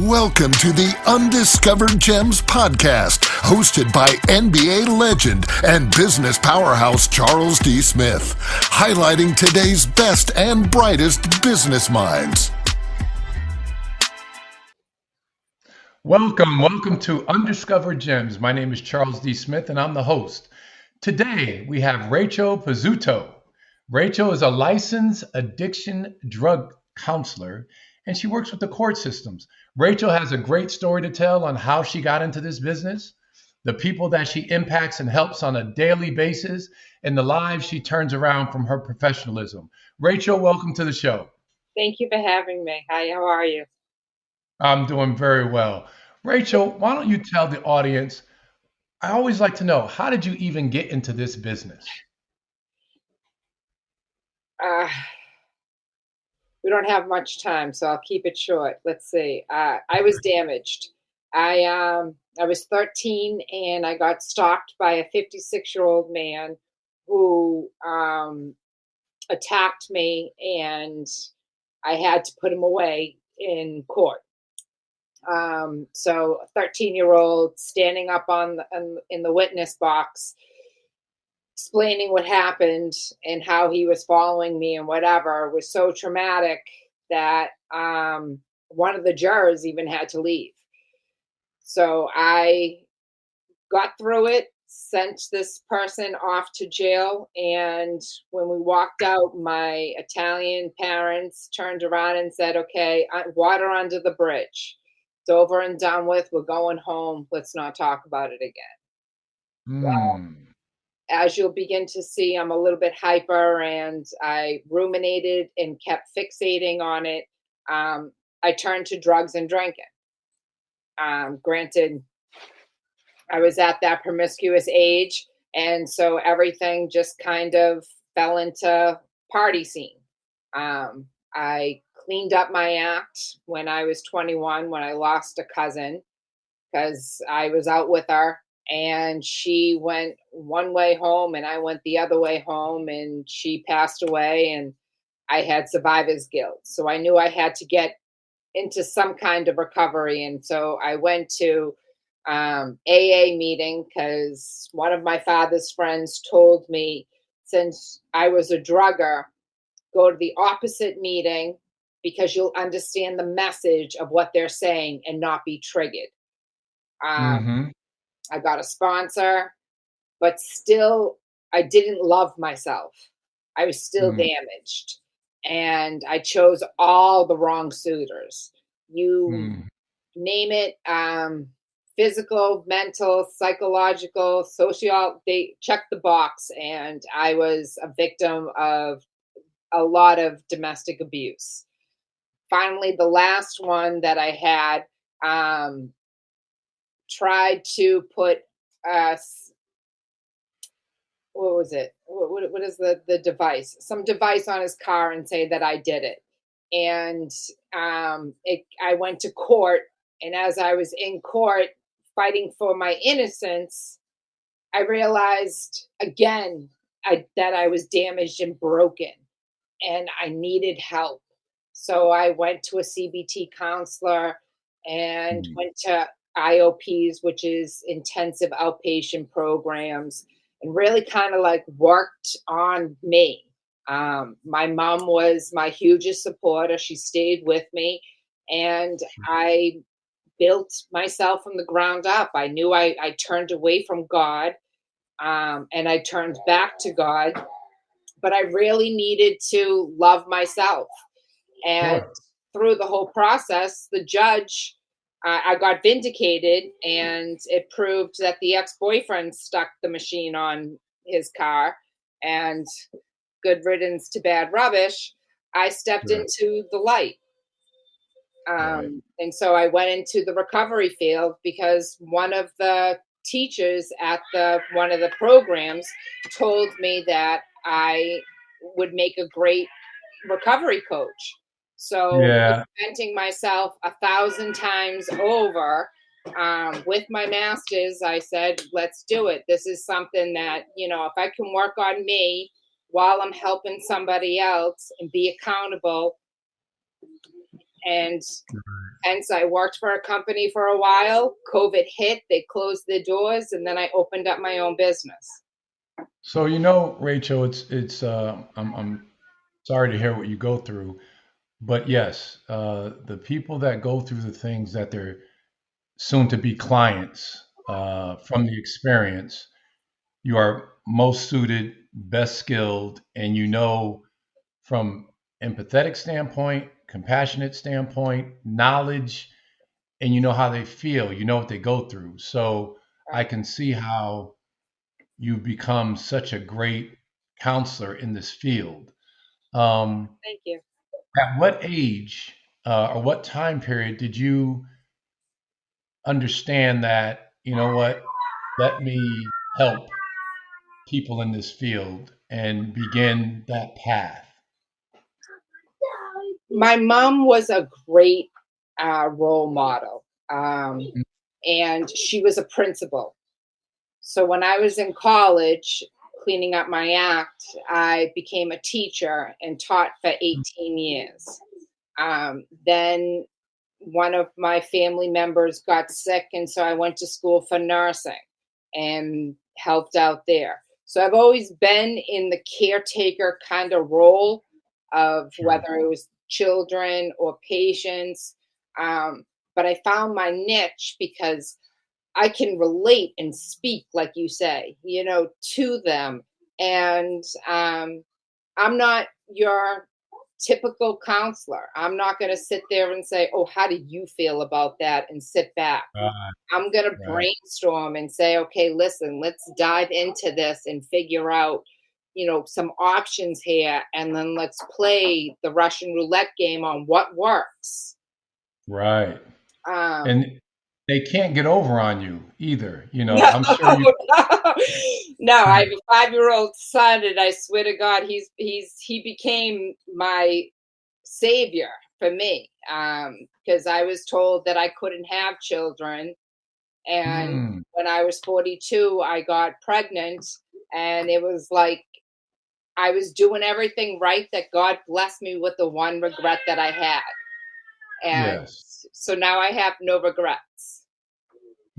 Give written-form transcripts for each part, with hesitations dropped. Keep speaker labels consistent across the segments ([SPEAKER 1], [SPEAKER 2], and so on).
[SPEAKER 1] Welcome to the Undiscovered Gems podcast, hosted by NBA legend and business powerhouse Charles D. Smith, highlighting today's best and brightest business minds.
[SPEAKER 2] Welcome to Undiscovered Gems. My name is Charles D. Smith, and I'm the host. Today, we have Rachel Pezzuto. Rachel is a licensed addiction drug counselor, and she works with the court systems. Rachel has a great story to tell on how she got into this business, the people that she impacts and helps on a daily basis, and the lives she turns around from her professionalism. Rachel, welcome to the show.
[SPEAKER 3] Thank you for having me. Hi, how are you?
[SPEAKER 2] I'm doing very well. Rachel, why don't you tell the audience, I always like to know, how did you even get into this business?
[SPEAKER 3] We don't have much time, so I'll keep it short. Let's see. I was damaged. I was 13 and I got stalked by a 56-year-old man who attacked me, and I had to put him away in court. So a 13-year-old standing up in the witness box, explaining what happened and how he was following me and whatever was so traumatic that one of the jurors even had to leave. So I got through it, sent this person off to jail, and when we walked out, my Italian parents turned around and said, okay, water under the bridge. It's over and done with. We're going home. Let's not talk about it again. Well, as you'll begin to see, I'm a little bit hyper, and I ruminated and kept fixating on it. I turned to drugs and drinking. Granted, I was at that promiscuous age, and so everything just kind of fell into party scene. I cleaned up my act when I was 21, when I lost a cousin, because I was out with her. And she went one way home and I went the other way home, and she passed away, and I had survivor's guilt. So I knew I had to get into some kind of recovery. And so I went to AA meeting because one of my father's friends told me, since I was a drugger, go to the opposite meeting because you'll understand the message of what they're saying and not be triggered. I got a sponsor, but still, I didn't love myself. I was still damaged, and I chose all the wrong suitors. You name it, physical, mental, psychological, social, they checked the box, and I was a victim of a lot of domestic abuse. Finally, the last one that I had, tried to put what was it? What is the device? Some device on his car and say that I did it. And I went to court, and as I was in court fighting for my innocence, I realized again that I was damaged and broken, and I needed help. So I went to a CBT counselor and went to IOPs, which is intensive outpatient programs, and really kind of like worked on me. My mom was my hugest supporter. She stayed with me, and I built myself from the ground up. I knew I turned away from God, and I turned back to God, but I really needed to love myself. And through the whole process, the judge, I got vindicated, and it proved that the ex-boyfriend stuck the machine on his car, and good riddance to bad rubbish. I stepped into the light. And so I went into the recovery field because one of the teachers at one of the programs told me that I would make a great recovery coach. So presenting myself 1,000 times over with my master's, I said, let's do it. This is something that, if I can work on me while I'm helping somebody else and be accountable And hence I worked for a company for a while. COVID hit, they closed their doors, and then I opened up my own business.
[SPEAKER 2] So Rachel, it's I'm sorry to hear what you go through, but yes, the people that go through the things that they're soon to be clients, from the experience, you are most suited, best skilled, and from empathetic standpoint, compassionate standpoint, knowledge, and you know how they feel, you know what they go through. So I can see how you've become such a great counselor in this field.
[SPEAKER 3] Thank you.
[SPEAKER 2] At what age, or what time period did you understand that, you know what, let me help people in this field and begin that path?
[SPEAKER 3] My mom was a great role model, and she was a principal. So when I was in college cleaning up my act, I became a teacher and taught for 18 years. Then one of my family members got sick, and so I went to school for nursing and helped out there. So I've always been in the caretaker kind of role of whether it was children or patients. But I found my niche because I can relate and speak, like you say, to them. And I'm not your typical counselor. I'm not going to sit there and say, oh, how do you feel about that? And sit back. I'm going to brainstorm and say, okay, listen, let's dive into this and figure out, some options here. And then let's play the Russian roulette game on what works.
[SPEAKER 2] Right.
[SPEAKER 3] Um,
[SPEAKER 2] And they can't get over on you either. I'm sure you.
[SPEAKER 3] No, I have a 5-year-old son, and I swear to God, he became my savior for me, because I was told that I couldn't have children, and when I was 42, I got pregnant, and it was like I was doing everything right. That God blessed me with the one regret that I had, and so now I have no regrets.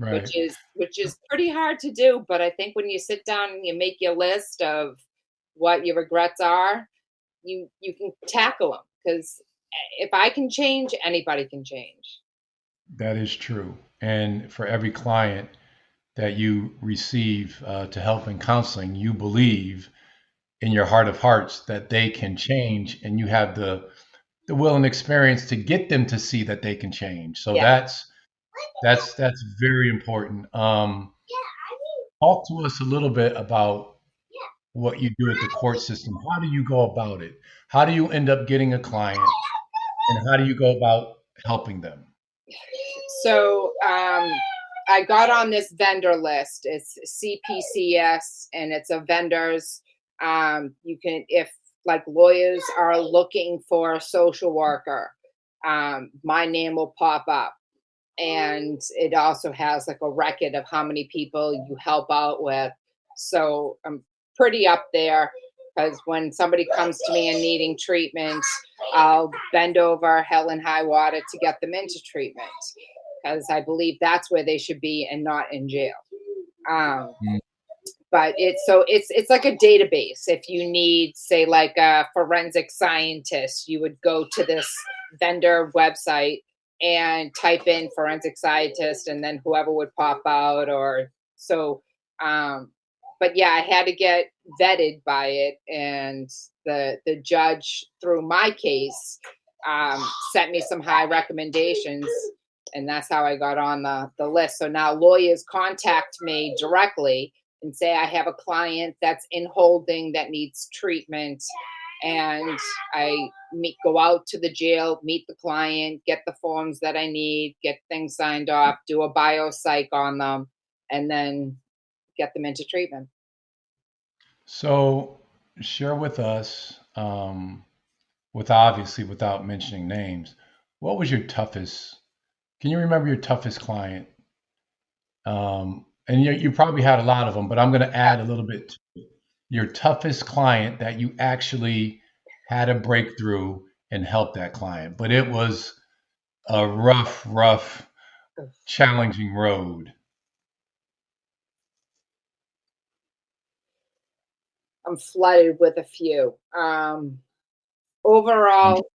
[SPEAKER 2] Right.
[SPEAKER 3] Which is pretty hard to do, but I think when you sit down and you make your list of what your regrets are, you can tackle them, because if I can change, anybody can change.
[SPEAKER 2] That is true. And for every client that you receive, to help in counseling, you believe in your heart of hearts that they can change, and you have the will and experience to get them to see that they can change. So that's very important. Talk to us a little bit about what you do at the court system. How do you go about it? How do you end up getting a client, and how do you go about helping them?
[SPEAKER 3] So I got on this vendor list. It's CPCS, and it's a vendors. You can, if like lawyers are looking for a social worker, my name will pop up. And it also has like a record of how many people you help out with. So I'm pretty up there, because when somebody comes to me and needing treatment, I'll bend over hell and high water to get them into treatment, because I believe that's where they should be and not in jail. But it's like a database. If you need, say, like a forensic scientist, you would go to this vendor website and type in forensic scientist, and then whoever would pop out. Or so but yeah, I had to get vetted by it, and the judge, through my case, sent me some high recommendations, and that's how I got on the list. So now lawyers contact me directly and say, I have a client that's in holding that needs treatment, and I go out to the jail, meet the client, get the forms that I need, get things signed off, do a biopsych on them, and then get them into treatment.
[SPEAKER 2] So share with us, without mentioning names, what was your toughest? Can you remember your toughest client? And you probably had a lot of them, but I'm going to add a little bit to it. Your toughest client that you actually had a breakthrough and helped that client, but it was a rough, challenging road.
[SPEAKER 3] I'm flooded with a few. Overall,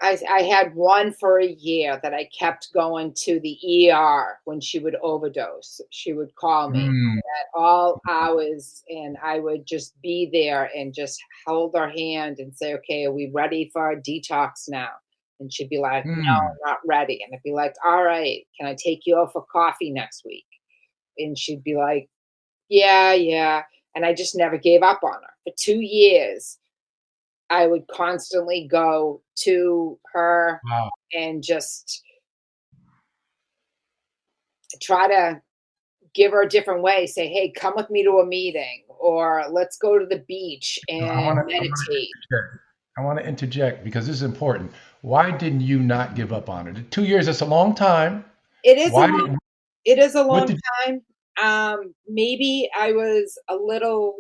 [SPEAKER 3] I had one for a year that I kept going to the ER when she would overdose. She would call me
[SPEAKER 2] Mm,
[SPEAKER 3] at all hours, and I would just be there and just hold her hand and say, "Okay, are we ready for a detox now?" And she'd be like, "No,
[SPEAKER 2] mm,
[SPEAKER 3] I'm not ready." And I'd be like, "All right, can I take you out for coffee next week?" And she'd be like, "Yeah, yeah." And I just never gave up on her. For 2 years, I would constantly go to her
[SPEAKER 2] wow.
[SPEAKER 3] and just try to give her a different way. Say, "Hey, come with me to a meeting," or "Let's go to the beach
[SPEAKER 2] I
[SPEAKER 3] and
[SPEAKER 2] want to.
[SPEAKER 3] meditate."
[SPEAKER 2] I want to interject because this is important. Why didn't you not give up on it? 2 years. That's a long time.
[SPEAKER 3] It is a
[SPEAKER 2] Why
[SPEAKER 3] long
[SPEAKER 2] didn't?
[SPEAKER 3] it is a
[SPEAKER 2] What
[SPEAKER 3] long
[SPEAKER 2] did?
[SPEAKER 3] time. Maybe I was a little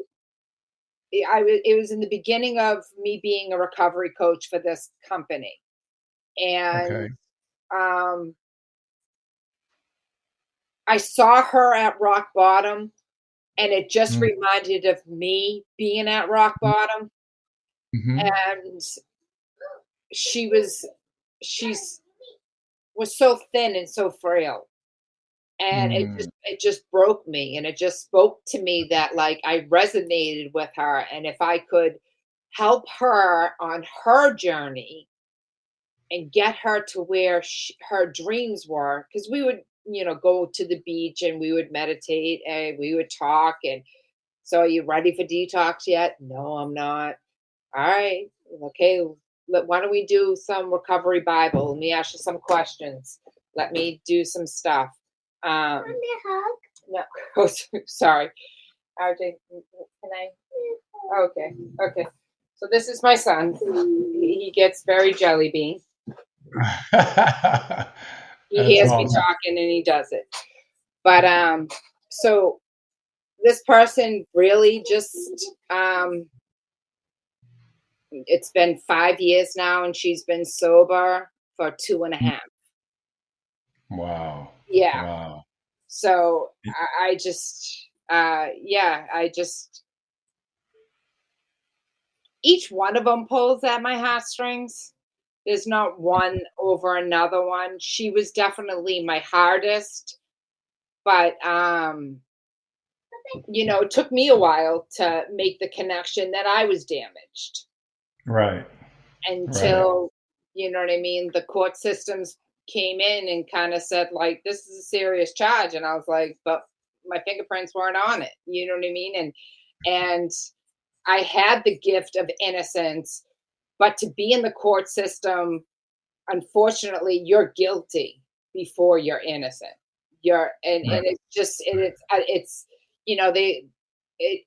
[SPEAKER 3] it was in the beginning of me being a recovery coach for this company. And
[SPEAKER 2] Okay.
[SPEAKER 3] um I saw her at rock bottom, and it just
[SPEAKER 2] Mm,
[SPEAKER 3] reminded of me being at rock bottom.
[SPEAKER 2] mm-hmm.
[SPEAKER 3] And she was she's was so thin and so frail. And
[SPEAKER 2] Mm,
[SPEAKER 3] it just broke me, and it just spoke to me that, like, I resonated with her, and if I could help her on her journey and get her to where her dreams were, because we would, go to the beach and we would meditate and we would talk. And so, are you ready for detox yet? No, I'm not. All right. Okay. Why don't we do some recovery Bible? Let me ask you some questions. Let me do some stuff. Um, no, oh, sorry. RJ, can I? Okay. Okay. So this is my son. He gets very jelly bean. He
[SPEAKER 2] That's
[SPEAKER 3] hears me
[SPEAKER 2] awesome.
[SPEAKER 3] talking and he does it. But so this person really just it's been 5 years now, and she's been sober for two and a
[SPEAKER 2] Mm,
[SPEAKER 3] half.
[SPEAKER 2] wow.
[SPEAKER 3] Yeah.
[SPEAKER 2] Wow.
[SPEAKER 3] So I just yeah, I just each one of them pulls at my heartstrings. There's not one over another one. She was definitely my hardest, but it took me a while to make the connection that I was damaged
[SPEAKER 2] Right. Right.
[SPEAKER 3] until, you know what I mean, the court systems came in and kind of said, like, this is a serious charge. And I was like, but my fingerprints weren't on it. You know what I mean? And I had the gift of innocence, but to be in the court system, unfortunately, you're guilty before you're innocent. You're
[SPEAKER 2] Right.
[SPEAKER 3] and it's just it's they it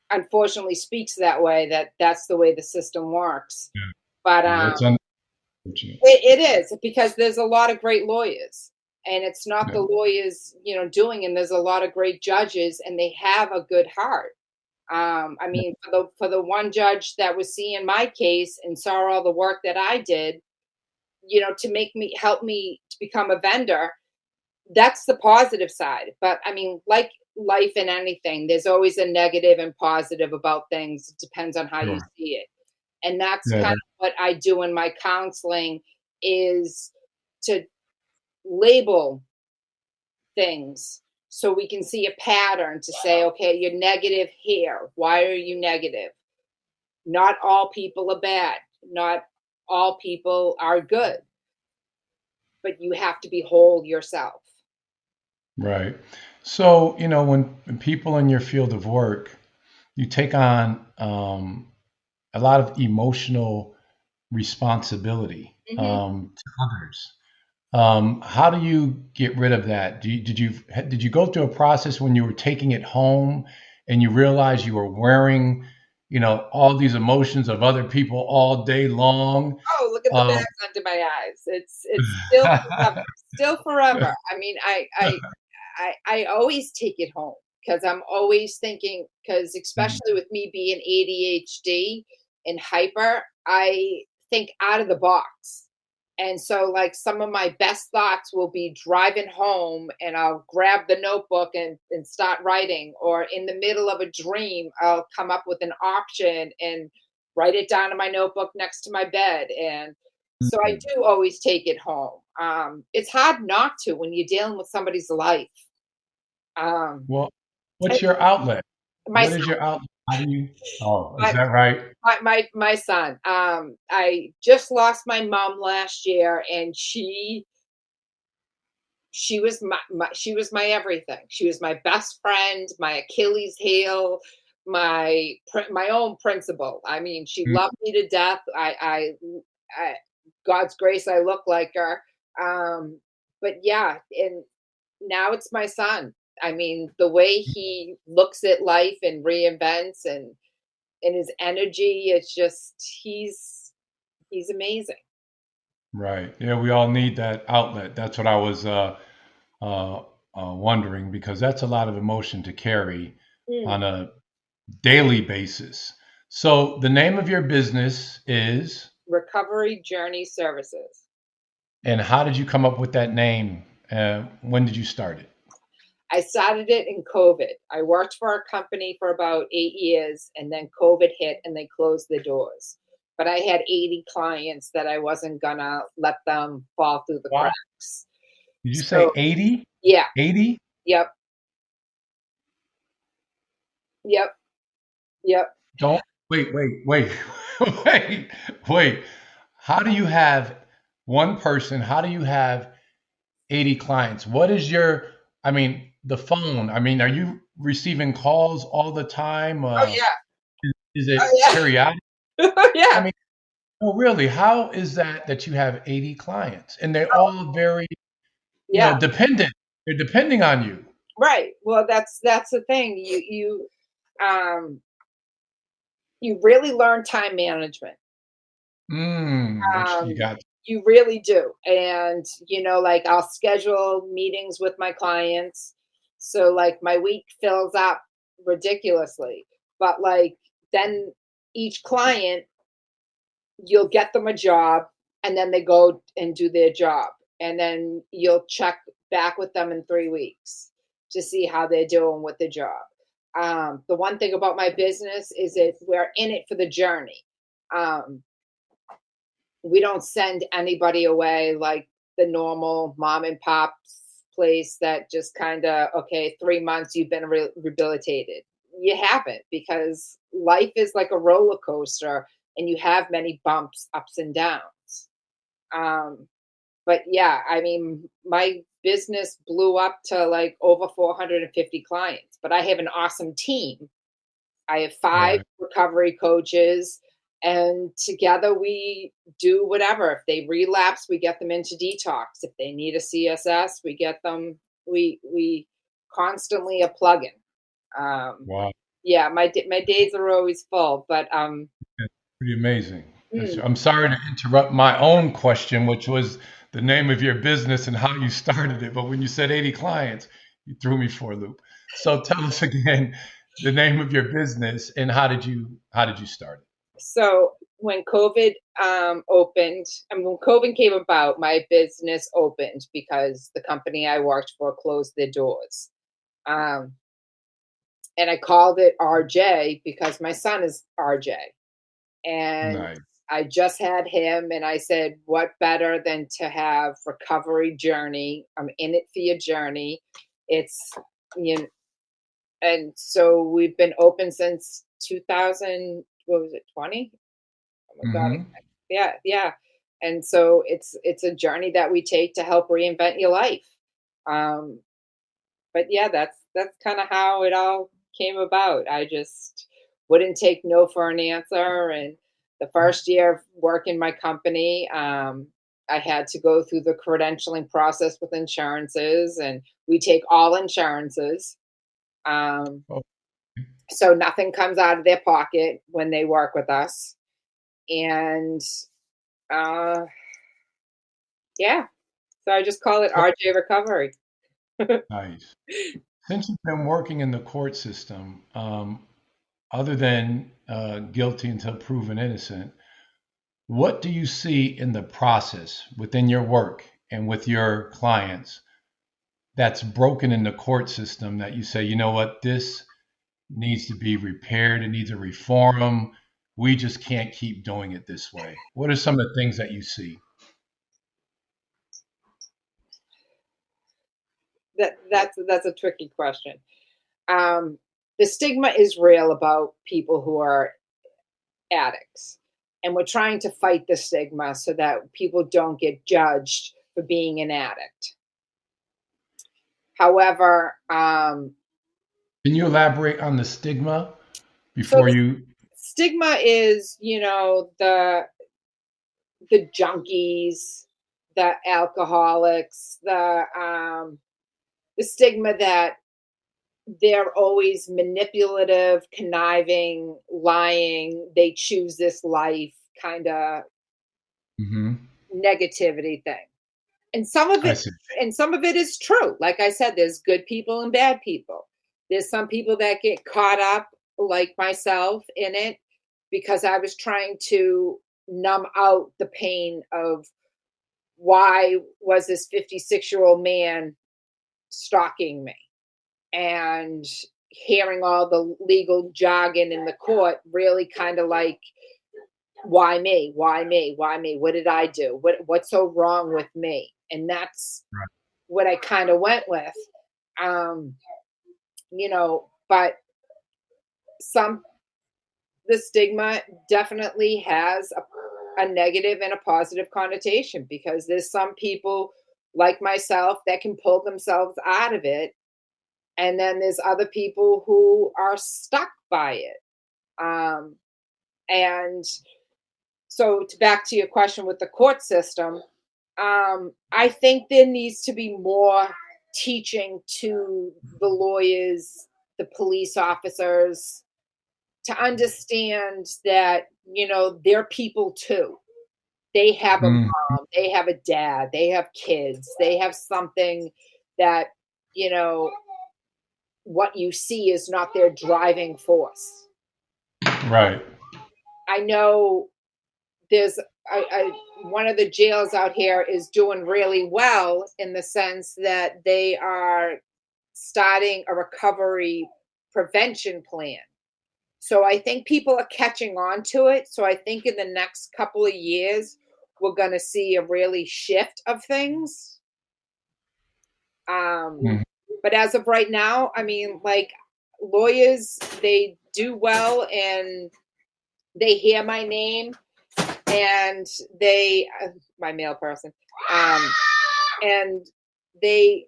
[SPEAKER 3] unfortunately speaks that way, that's the way the system works.
[SPEAKER 2] Yeah.
[SPEAKER 3] But
[SPEAKER 2] Yeah. It's unfortunate.
[SPEAKER 3] it is because there's a lot of great lawyers, and it's not
[SPEAKER 2] Yeah.
[SPEAKER 3] the lawyers doing, and there's a lot of great judges, and they have a good heart. I
[SPEAKER 2] Yeah.
[SPEAKER 3] mean, for the one judge that was seeing my case and saw all the work that I did, to help me to become a vendor, that's the positive side. But I mean, like life and anything, there's always a negative and positive about things. It depends on how you
[SPEAKER 2] Sure.
[SPEAKER 3] see it. And that's
[SPEAKER 2] Yeah.
[SPEAKER 3] kind of what I do in my counseling, is to label things so we can see a pattern to say, okay, you're negative here. Why are you negative? Not all people are bad. Not all people are good, but you have to be whole yourself.
[SPEAKER 2] Right. So, when people in your field of work, you take on a lot of emotional responsibility
[SPEAKER 3] Hmm.
[SPEAKER 2] to others. How do you get rid of that? Did you go through a process when you were taking it home and you realized you were wearing, all these emotions of other people all day long?
[SPEAKER 3] Oh, look at the
[SPEAKER 2] Um,
[SPEAKER 3] bags under my eyes. It's still forever. Still forever. I mean, I always take it home because I'm always thinking, because especially with me being ADHD and hyper, I think out of the box. And so, like, some of my best thoughts will be driving home and I'll grab the notebook and start writing, or in the middle of a dream, I'll come up with an option and write it down in my notebook next to my bed. And so I
[SPEAKER 2] Mhm.
[SPEAKER 3] do always take it home. It's hard not to when you're dealing with somebody's life. Um,
[SPEAKER 2] Well,
[SPEAKER 3] and
[SPEAKER 2] what's your outlet?
[SPEAKER 3] my
[SPEAKER 2] What is your outlet? How do you? Oh, is
[SPEAKER 3] my
[SPEAKER 2] that right?
[SPEAKER 3] my son. I just lost my mom last year, and she was she was my everything. She was my best friend, my Achilles heel, my own principal. I mean, she
[SPEAKER 2] Mm.
[SPEAKER 3] loved me to death. I God's grace, I look like her. Um, but yeah, and now it's my son. I mean, the way he looks at life and reinvents, and his energy, it's just he's amazing.
[SPEAKER 2] Right. Yeah, we all need that outlet. That's what I was uh, wondering, because that's a lot of emotion to carry
[SPEAKER 3] Mm.
[SPEAKER 2] on a daily basis. So the name of your business is,
[SPEAKER 3] Recovery Journey Services.
[SPEAKER 2] and how did you come up with that name? When did you start it?
[SPEAKER 3] I started it in COVID. I worked for a company for about 8 years, and then COVID hit and they closed the doors. But I had 80 clients that I wasn't gonna let them fall through the
[SPEAKER 2] Wow.
[SPEAKER 3] cracks.
[SPEAKER 2] Did you say
[SPEAKER 3] So
[SPEAKER 2] 80?
[SPEAKER 3] yeah,
[SPEAKER 2] 80?
[SPEAKER 3] yep, yep, yep.
[SPEAKER 2] Don't wait, wait, wait. How do you have one person? How do you have 80 clients? What is your, I mean, the phone? I mean, are you receiving calls all the time?
[SPEAKER 3] Oh yeah,
[SPEAKER 2] Is it
[SPEAKER 3] oh
[SPEAKER 2] periodic?
[SPEAKER 3] yeah,
[SPEAKER 2] I
[SPEAKER 3] yeah.
[SPEAKER 2] mean, no, really, how is that you have 80 clients and they're
[SPEAKER 3] Oh
[SPEAKER 2] all very,
[SPEAKER 3] yeah,
[SPEAKER 2] dependent? They're depending on you.
[SPEAKER 3] right. Well, that's the thing. Um you really learn time management.
[SPEAKER 2] Which you
[SPEAKER 3] Um,
[SPEAKER 2] got.
[SPEAKER 3] you really do. And, like, I'll schedule meetings with my clients. So, like, my week fills up ridiculously. But, like, then each client, you'll get them a job and then they go and do their job. And then you'll check back with them in 3 weeks to see how they're doing with the job. The one thing about my business is that we're in it for the journey. Um, we don't send anybody away like the normal mom and pop's place that just kind of, okay, 3 months you've been rehabilitated. You haven't, because life is like a roller coaster and you have many bumps, ups and downs. um, but yeah, I mean, my business blew up to like over 450 clients, but I have an awesome team. I have 5
[SPEAKER 2] Right.
[SPEAKER 3] recovery coaches, and together we do whatever. If they relapse, we get them into detox. If they need a CSS, we get them. We constantly are plugging. Um,
[SPEAKER 2] Wow.
[SPEAKER 3] yeah, my days are always full, but
[SPEAKER 2] That's pretty amazing.
[SPEAKER 3] mm,
[SPEAKER 2] I'm sorry to interrupt my own question, which was the name of your business and how you started it. But when you said 80 clients, you threw me for a loop. So tell us again the name of your business and how did you start it?
[SPEAKER 3] so when COVID opened, I mean, when COVID came about, my business opened because the company I worked for closed their doors. Um, and I called it RJ because my son is RJ. And
[SPEAKER 2] Nice.
[SPEAKER 3] I just had him, and I said, what better than to have recovery journey? I'm in it for your journey. It's, you know, and so we've been open since 2000, what was it, 20? Oh my God.
[SPEAKER 2] Hmm.
[SPEAKER 3] Yeah, yeah. And so it's a journey that we take to help reinvent your life. Um, but yeah, that's kind of how it all came about. I just wouldn't take no for an answer. And the first year of working my company, I had to go through the credentialing process with insurances, and we take all insurances. Um,
[SPEAKER 2] Oh,
[SPEAKER 3] so nothing comes out of their pocket when they work with us. And uh, yeah, so I just call it
[SPEAKER 2] so
[SPEAKER 3] RJ Recovery.
[SPEAKER 2] nice. Since you've been working in the court system, other than guilty until proven innocent, What do you see in the process within your work and with your clients that's broken in the court system that you say, you know what, this needs to be repaired, it needs a reform. We just can't keep doing it this way. What are some of the things that you see?
[SPEAKER 3] That's a tricky question. The stigma is real about people who are addicts, and we're trying to fight the stigma so that people don't get judged for being an addict. However,
[SPEAKER 2] Can you elaborate on the stigma
[SPEAKER 3] so
[SPEAKER 2] before you?
[SPEAKER 3] stigma is, the junkies, the alcoholics, the stigma that they're always manipulative, conniving, lying. They choose this life kind of
[SPEAKER 2] Hmm.
[SPEAKER 3] negativity thing. And some of
[SPEAKER 2] I
[SPEAKER 3] it
[SPEAKER 2] see.
[SPEAKER 3] is true. Like I said, there's good people and bad people. There's some people that get caught up, like myself, in it because I was trying to numb out the pain of why was this 56-year-old man stalking me, and hearing all the legal jargon in the court really kind of like, why me, what did I do, what's so wrong with me? And that's
[SPEAKER 2] Right.
[SPEAKER 3] what I kind of went with. But some the stigma definitely has a negative and a positive connotation, because there's some people like myself that can pull themselves out of it, and then there's other people who are stuck by it. And so, back to your question with the court system, I think there needs to be more teaching to the lawyers, the police officers, to understand that, they're people too. They have a
[SPEAKER 2] Mm,
[SPEAKER 3] mom, they have a dad, they have kids, they have something that, you know, what you see is not their driving force.
[SPEAKER 2] right.
[SPEAKER 3] I know there's one of the jails out here is doing really well in the sense that they are starting a recovery prevention plan. So I think people are catching on to it. So I think in the next couple of years, we're going to see a really shift of things.
[SPEAKER 2] Mm,
[SPEAKER 3] But as of right now, I mean, like, lawyers, they do well and they hear my name, and they, my male person, and they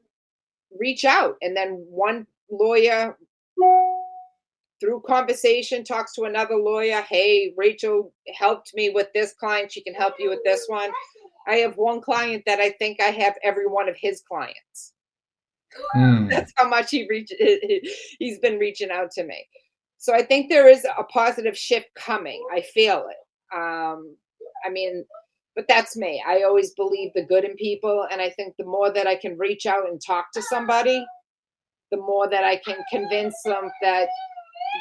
[SPEAKER 3] reach out. And then one lawyer, through conversation, talks to another lawyer. Hey, Rachel helped me with this client. She can help you with this one. I have one client that I think I have every one of his clients.
[SPEAKER 2] mm.
[SPEAKER 3] That's how much he's been reaching out to me. So I think there is a positive shift coming. I feel it. I mean, but that's me. I always believe the good in people, and I think the more that I can reach out and talk to somebody, the more that I can convince them that,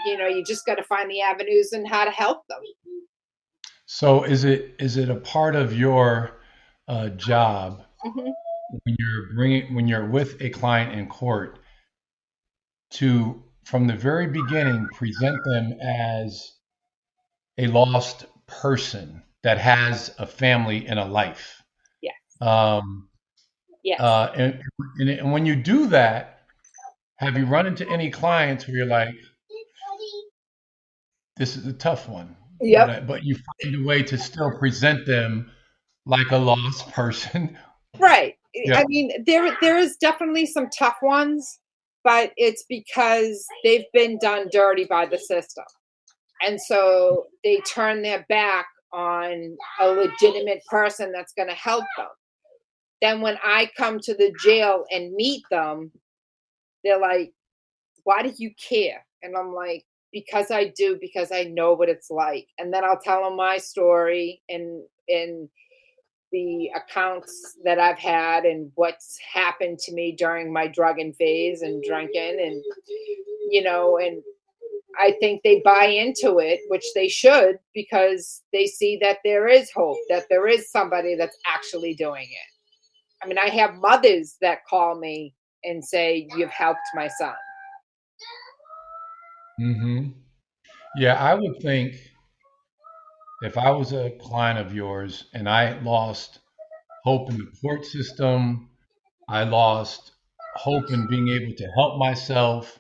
[SPEAKER 3] you just got to find the avenues and how to help them.
[SPEAKER 2] So is it a part of your job
[SPEAKER 3] Hmm.
[SPEAKER 2] when you're with a client in court to from the very beginning present them as a lost person that has a family and a life?
[SPEAKER 3] Yes.
[SPEAKER 2] Um,
[SPEAKER 3] Yes.
[SPEAKER 2] and when you do that, have you run into any clients where you're like, this is a tough one,
[SPEAKER 3] Yep.
[SPEAKER 2] but you find a way to still present them like a lost person?
[SPEAKER 3] Right.
[SPEAKER 2] Yeah.
[SPEAKER 3] I mean, there is definitely some tough ones, but it's because they've been done dirty by the system. And so they turn their back on a legitimate person that's going to help them. Then when I come to the jail and meet them, they're like, why do you care? And I'm like, because I do, because I know what it's like. And then I'll tell them my story and the accounts that I've had and what's happened to me during my drugging phase and drinking, and and I think they buy into it, which they should, because they see that there is hope, that there is somebody that's actually doing it. I mean, I have mothers that call me and say, "You've helped my son."
[SPEAKER 2] Hmm. Yeah, I would think if I was a client of yours and I lost hope in the court system, I lost hope in being able to help myself.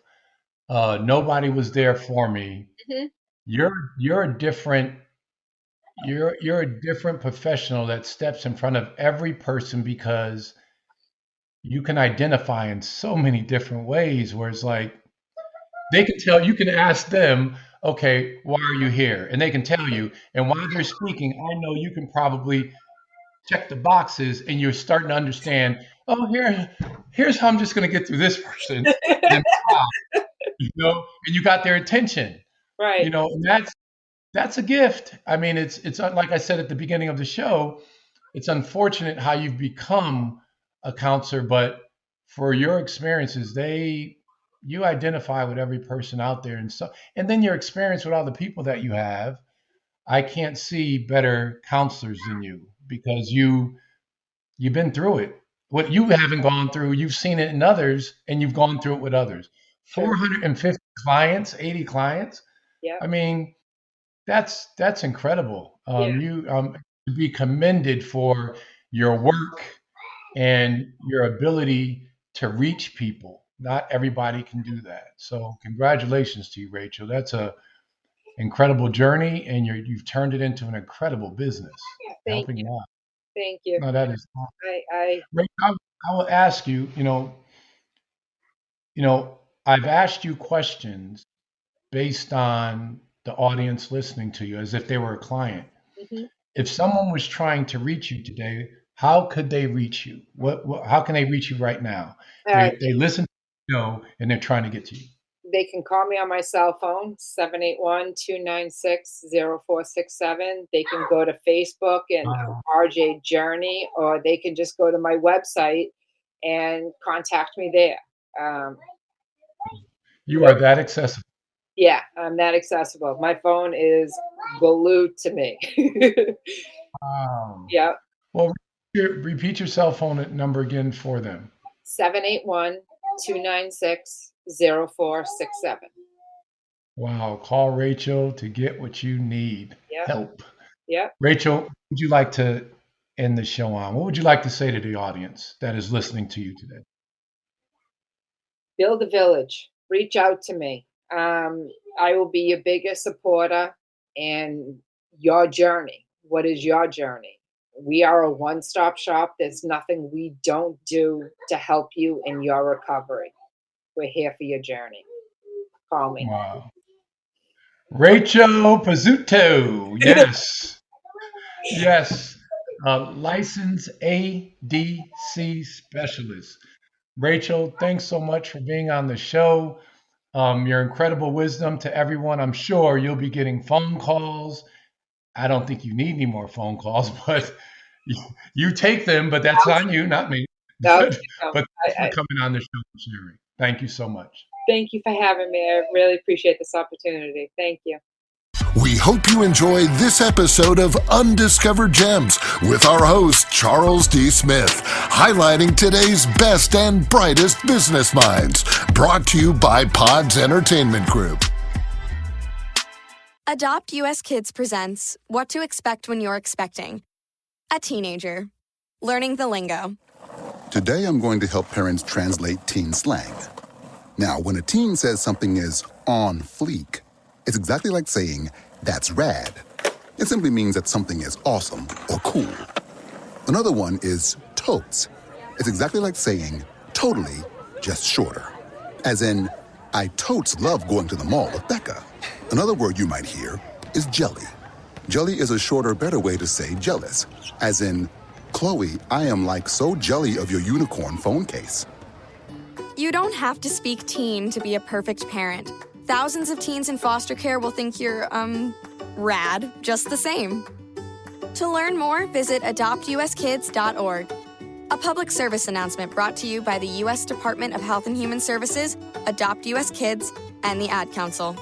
[SPEAKER 2] Nobody was there for me.
[SPEAKER 3] Mhm.
[SPEAKER 2] You're a different you're a different professional that steps in front of every person because you can identify in so many different ways. Where it's like they can tell you can ask them, okay, why are you here? And they can tell you. And while they're speaking, I know you can probably check the boxes and you're starting to understand, oh, here's how I'm just going to get through this person. And, and you got their attention,
[SPEAKER 3] Right.
[SPEAKER 2] and that's a gift. I mean, it's like I said at the beginning of the show, it's unfortunate how you've become a counselor, but for your experiences, you identify with every person out there, and then your experience with all the people that you have. I can't see better counselors than you because you've been through it. What you haven't gone through, you've seen it in others, and you've gone through it with others.
[SPEAKER 3] True.
[SPEAKER 2] 450 clients, 80 clients.
[SPEAKER 3] Yeah.
[SPEAKER 2] I mean, that's incredible.
[SPEAKER 3] Yeah.
[SPEAKER 2] You to be commended for your work and your ability to reach people. Not everybody can do that. So congratulations to you, Rachel. That's a incredible journey, and you've turned it into an incredible business,
[SPEAKER 3] Thank
[SPEAKER 2] helping
[SPEAKER 3] you.
[SPEAKER 2] out.
[SPEAKER 3] Thank you.
[SPEAKER 2] No, that is awesome.
[SPEAKER 3] I
[SPEAKER 2] Rachel, I will ask you. I've asked you questions based on the audience listening to you, as if they were a client.
[SPEAKER 3] mhm.
[SPEAKER 2] If someone was trying to reach you today, how could they reach you? How can they reach you right now?
[SPEAKER 3] Uh,
[SPEAKER 2] They listen to and they're trying to get to you.
[SPEAKER 3] they can call me on my cell phone, 781-296-0467. They can go to Facebook and
[SPEAKER 2] Wow.
[SPEAKER 3] RJ Journey, or they can just go to my website and contact me there. Um,
[SPEAKER 2] You are that accessible.
[SPEAKER 3] yeah, I'm that accessible. My phone is glued to me.
[SPEAKER 2] Wow.
[SPEAKER 3] Yeah,
[SPEAKER 2] Well, repeat your cell phone number again for them.
[SPEAKER 3] 781-296-0467.
[SPEAKER 2] Wow. Call Rachel to get what you need.
[SPEAKER 3] Yeah,
[SPEAKER 2] Help.
[SPEAKER 3] yeah.
[SPEAKER 2] Rachel, would you like to end the show on? What would you like to say to the audience that is listening to you today?
[SPEAKER 3] Build a village. Reach out to me. I will be your biggest supporter in your journey. What is your journey? We are a one-stop shop. There's nothing we don't do to help you in your recovery. We're here for your journey. Call me.
[SPEAKER 2] Wow. Rachel Pezzuto. Yes. Yes. Licensed ADC specialist. Rachel, thanks so much for being on the show. Your incredible wisdom to everyone. I'm sure you'll be getting phone calls. I don't think you need any more phone calls, but you take them, but that's on you, not me.
[SPEAKER 3] No,
[SPEAKER 2] But
[SPEAKER 3] no,
[SPEAKER 2] thanks for coming on the show and sharing. Thank you so much.
[SPEAKER 3] thank you for having me. I really appreciate this opportunity. Thank you.
[SPEAKER 1] We hope you enjoyed this episode of Undiscovered Gems with our host, Charles D. Smith, highlighting today's best and brightest business minds. Brought to you by Pods Entertainment Group.
[SPEAKER 4] Adopt US Kids presents What to Expect When You're Expecting. A teenager. Learning the lingo.
[SPEAKER 5] Today I'm going to help parents translate teen slang. Now, when a teen says something is on fleek, it's exactly like saying, that's rad. It simply means that something is awesome or cool. Another one is totes. It's exactly like saying, totally, just shorter. As in, I totes love going to the mall with Becca. Another word you might hear is jelly. Jelly is a shorter, better way to say jealous. As in, Chloe, I am like so jelly of your unicorn phone case.
[SPEAKER 4] You don't have to speak teen to be a perfect parent. Thousands of teens in foster care will think you're, rad just the same. To learn more, visit adoptuskids.org. A public service announcement brought to you by the U.S. Department of Health and Human Services, Adopt U.S. Kids, and the Ad Council.